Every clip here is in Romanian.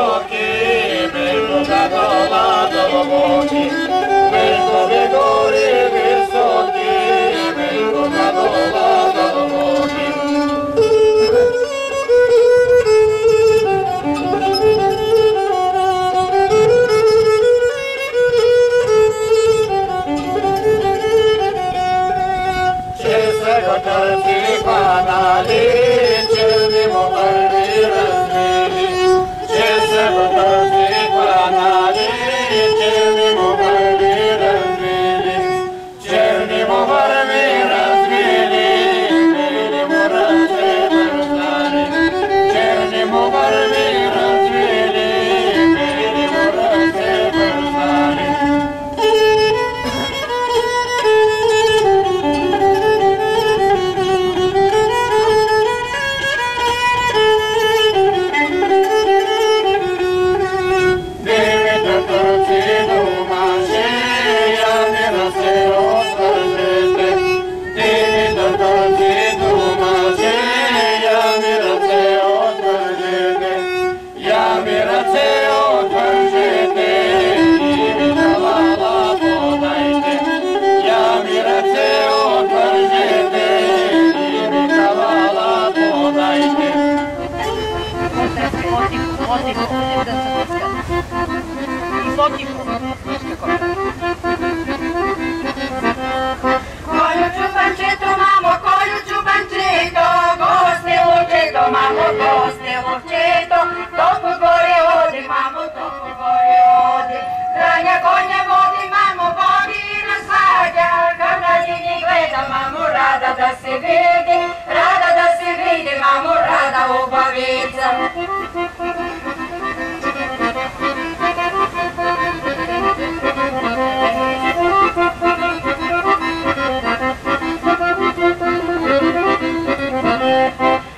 visoki, Bežuga dola duboki, Bežuga gori visoki, Bežuga dola duboki. Če se gotorci panali, črni mu prvi razvili, če se gotorci panali, črni mu prvi razvili, črni mu prvi razvili, bili mu rače brzali, črni mu prvi razvili, bili mu rače brzali. Колju čupančetu, mamo, kolju čupančeto, goste lovčeto, mamo, goste lovčeto, toku gore odi, mamo, toku gore odi. Kranja konja vodi, mamo, vodi i nas vađa, kad na njih gleda, mamo, rada da se vidi, mamo, rada obavica.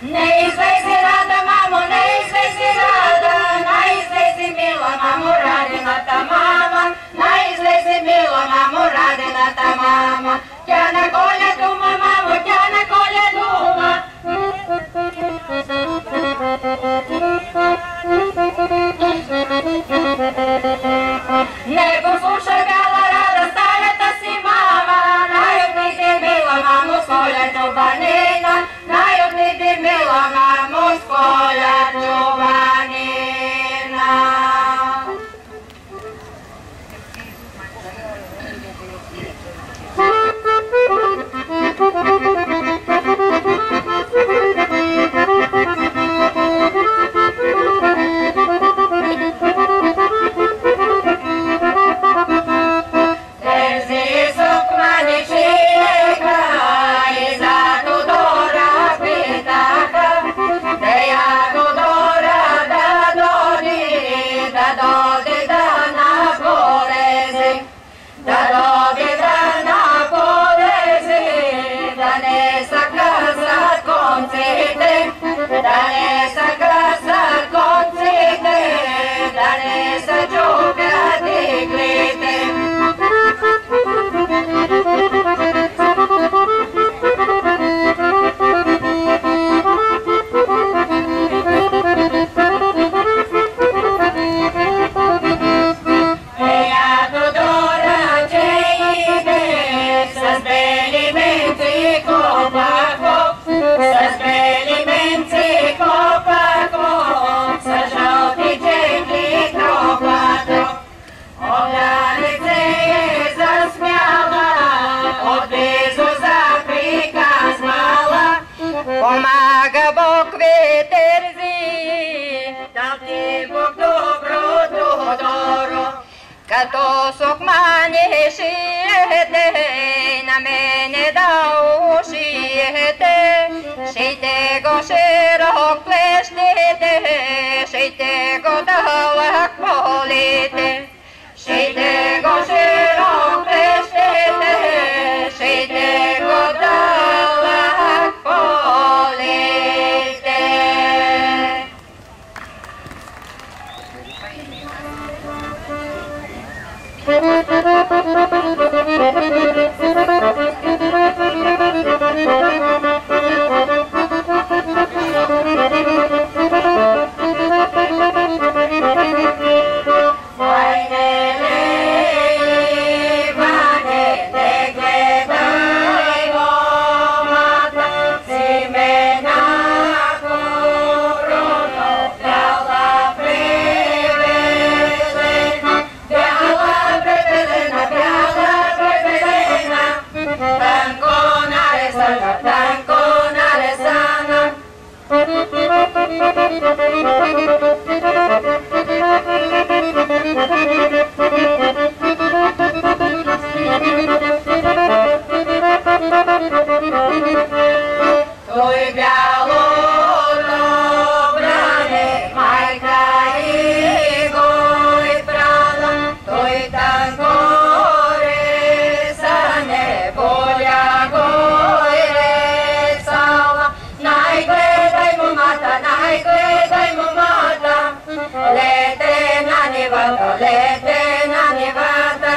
Ne izlezi rada, mamo, ne izlezi rada, na izlezi mila, mamo, radina ta mama, na izlezi mila, mamo, radina ta mama. Tja na kolje duma, mamo, tja na kolje duma. Ne poslušaj bela rada, stareta si mama, najodnidi mila, mamo, s kolja čubanina, najodnidi mila, mamo, s kolja čubanina. Помага Бог ветер зи, дал ти Бог добро, като сок манешиете, на мене дал ушиете, шейте го широк плещите, шейте го дълъг полите, шейте го широк плещите, шейте го дълъг полите. полете на нивата.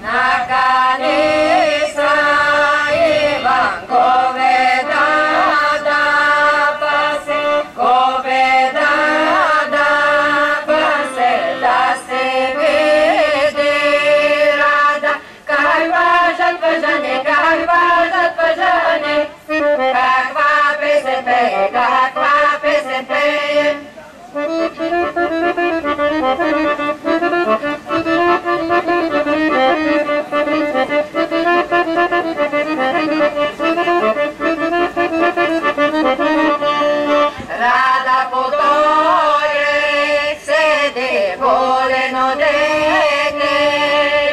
Накани са Иван говеда да пасе, говеда да пасе, да се види рада. Каква жатва жане, каква жатва жане, каква песен пее, каква песен пее. Rada potore sede voleno dete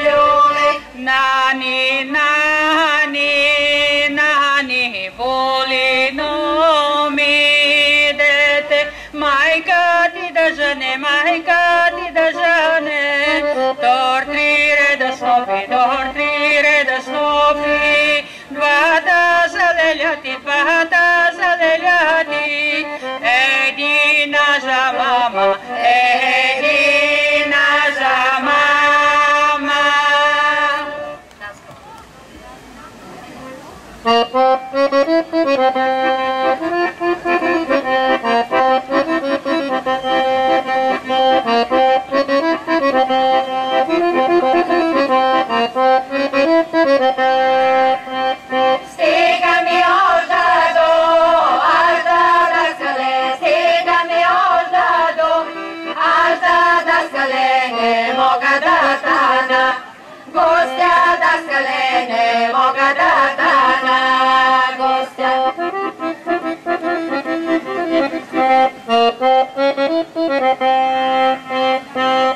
ljume. Nani, nani, nani, voleno mi dete. Majka ti da žene, tortrire da snopi, dva da zaleljati, jedina za mama, jedina za mama. Stiga mi ožado, až da skale, stiga mi ožado, až da skale, ne moga da tana, gostja da skale, ne moga da tana, gostja.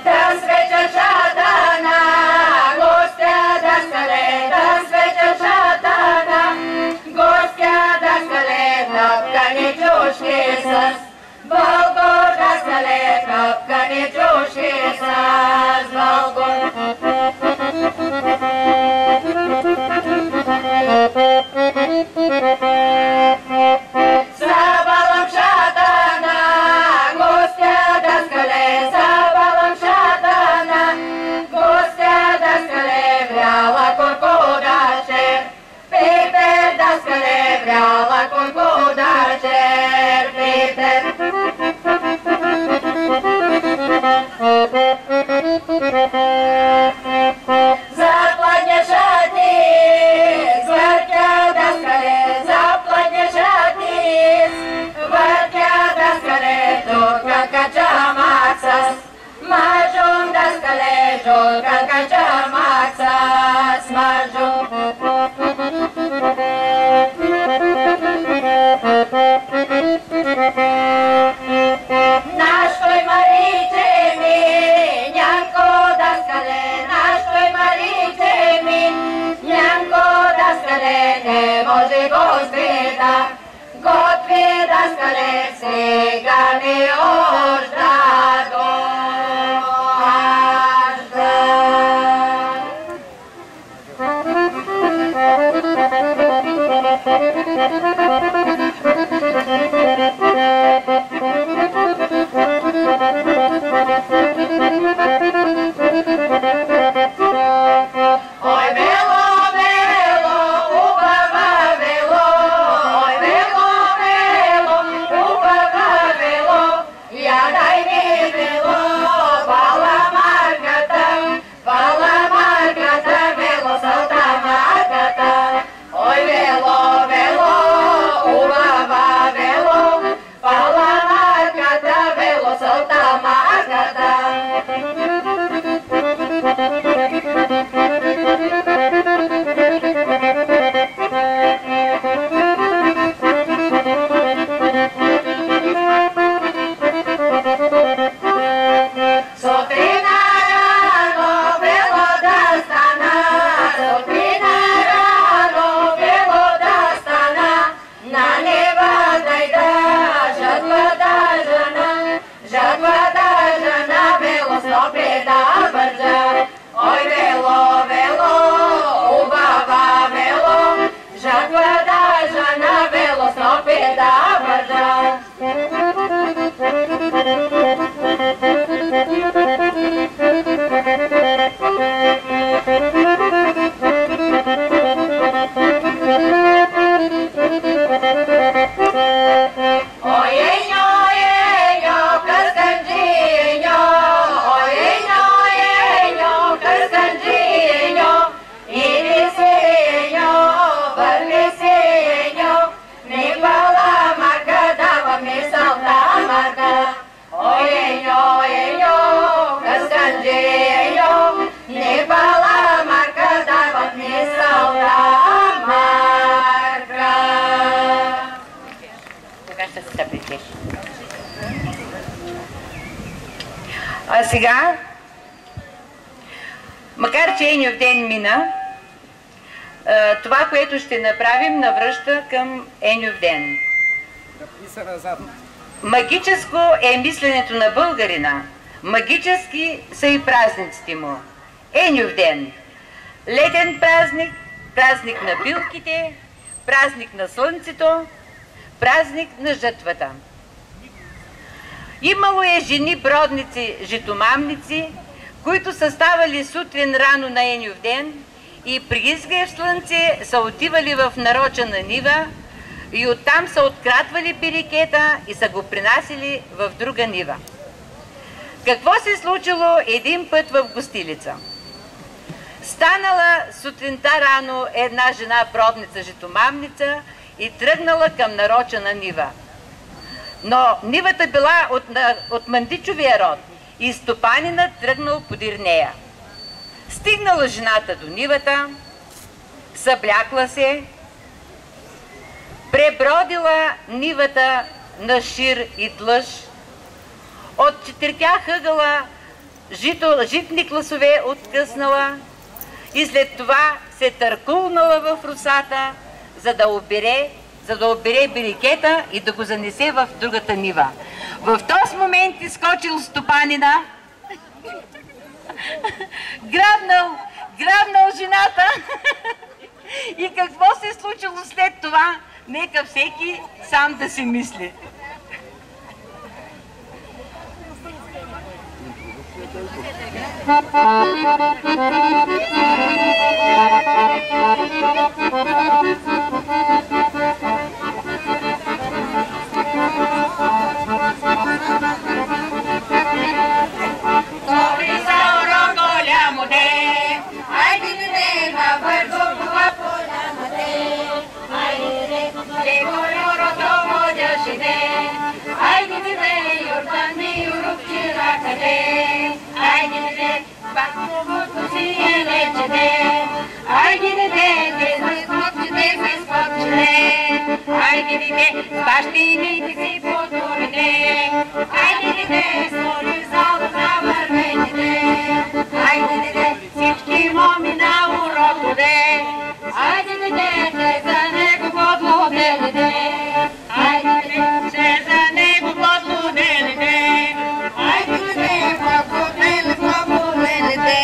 Da sveća šatana, gostja da skale, da sveća šatana, gostja da skale, tapkani čuški sas, Valgor da skale, tapkani čuški sas, Valgor. Zabalam šatana, gostja da skale, zabalam šatana, gostja da skale, vrjala korkodaše, Peter da skale, vrjala korkodaše, Peter. Zapladnje šatis, vrtja da skale, zapladnje šatis, vrtja da skale, žutkanka čamaksas, mažum da skale, žutkanka čamaksas, mažum. Naštoj Mariće mi, njanko da skale, naštoj Mariće mi, njanko da skale, ne može Gospeda, Gotvi da skale, svega mi ožda do ažda. Oj velo, velo, ubava velo, oj velo, velo, ubava velo, ja daj А сега, макар че Еньовден мина, това, което ще направим, навръща към Еньовден. Магическо е мисленето на българина, магически са и празниците му. Еньовден, летен празник, празник на билките, празник на слънцето, празник на жътвата. Имало е жени бродници, житомамници, които са ставали сутрин рано на Еньовден и при изгрев слънце са отивали в нарочена нива и оттам са открадвали пирикета и са го принасили в друга нива. Какво се случило един път в гостилица? Станала сутринта рано една жена бродница, житомамница и тръгнала към нарочена нива. Но нивата била от мандичовия род и стопанинът тръгнал подир нея. Стигнала жената до нивата, съблякла се, пребродила нивата на шир и длъж, от четиртя хъгъла житни класове откъснала и след това се търкулнала в русата, за да обере биликета и да го занесе в другата нива. В този момент изскочил стопанина, грабнал жената и какво се е случило след това, нека всеки сам да си мисли. Всички моми на урокоде, айде дете, за него подлуделите, айде дете, за него подлуделите, айде дете, подлуделите,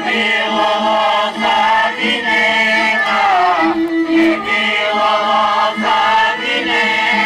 Bilo za dinera,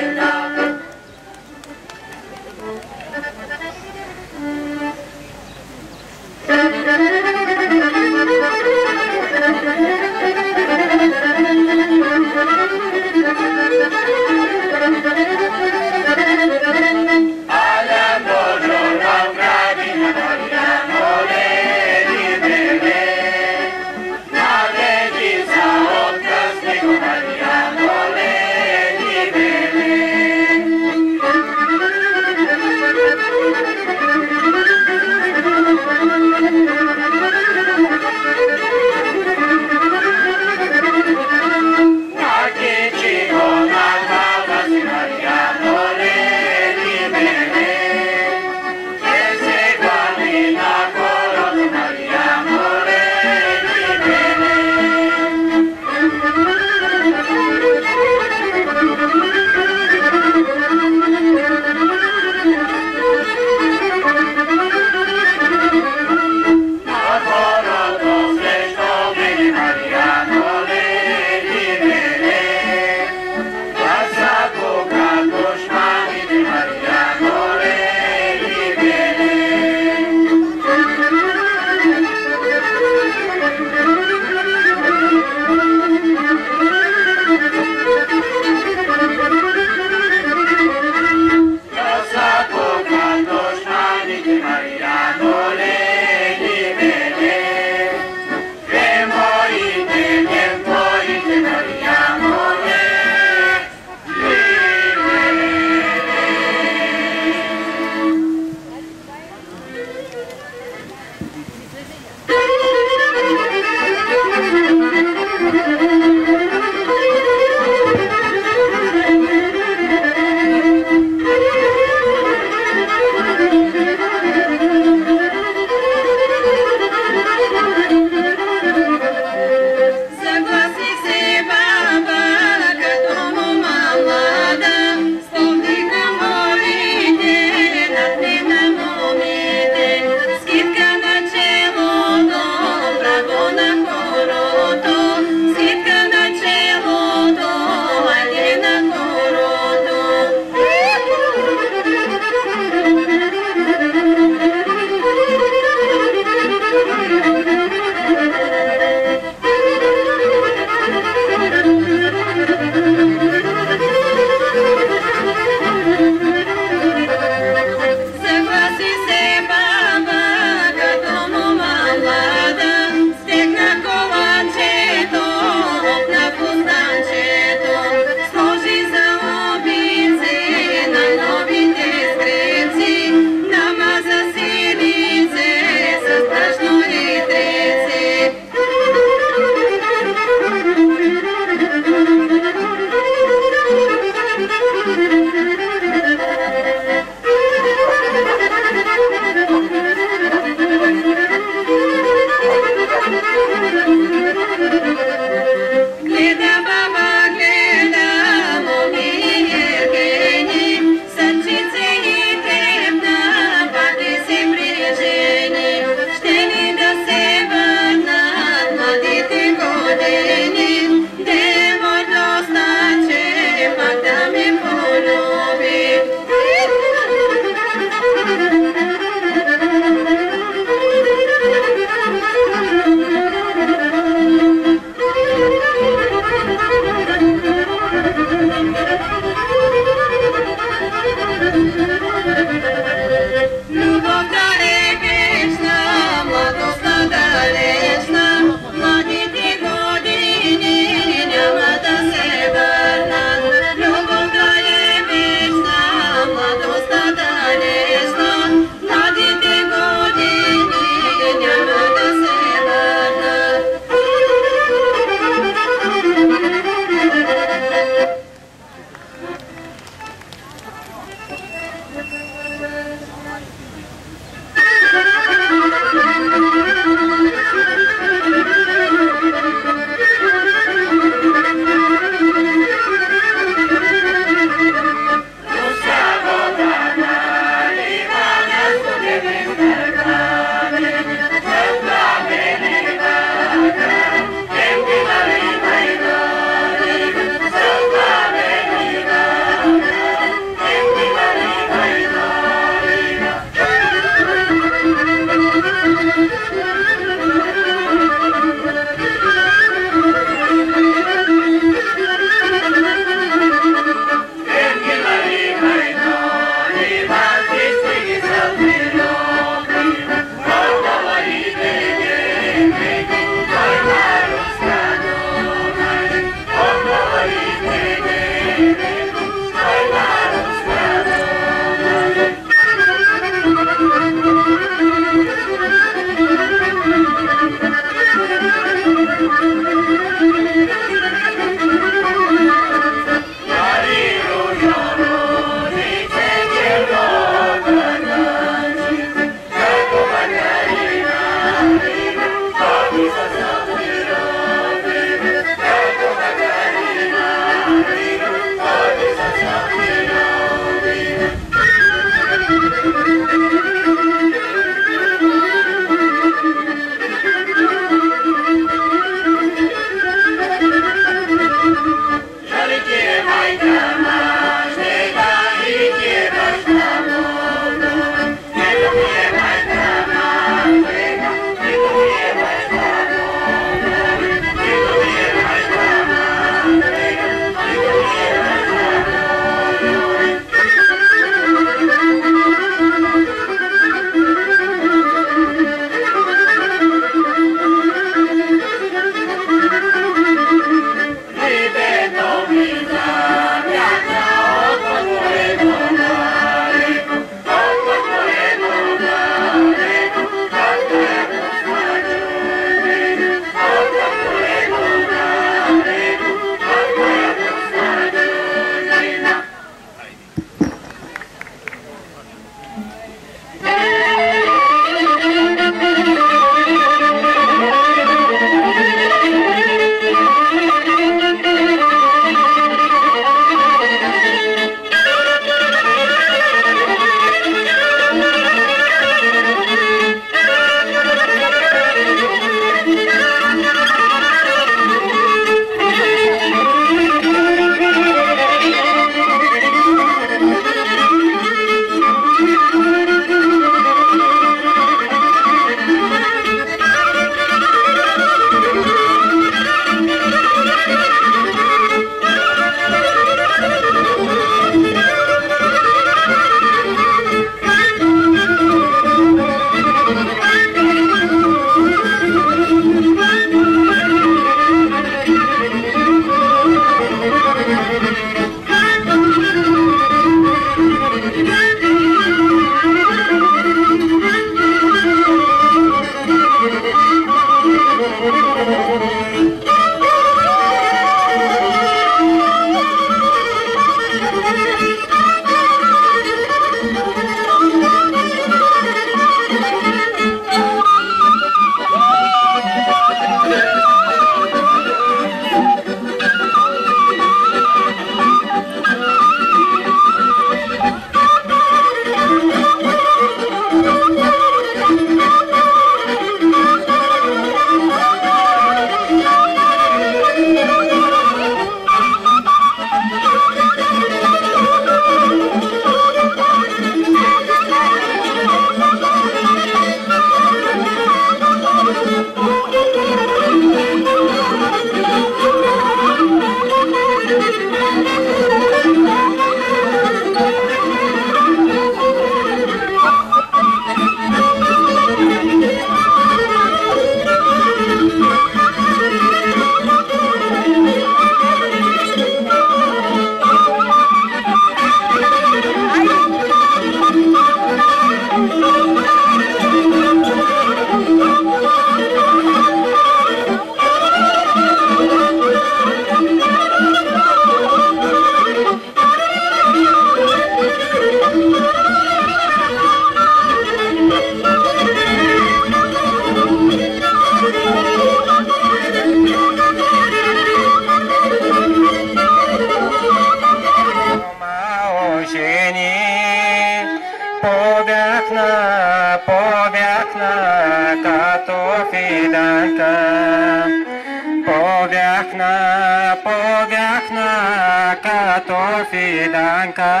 Повяхна като фиданка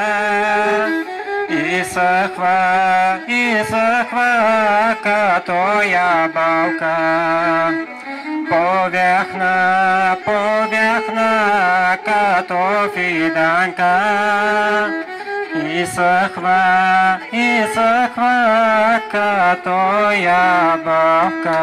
и съхва като ябълка. Повяхна като фиданка и съхва като ябълка.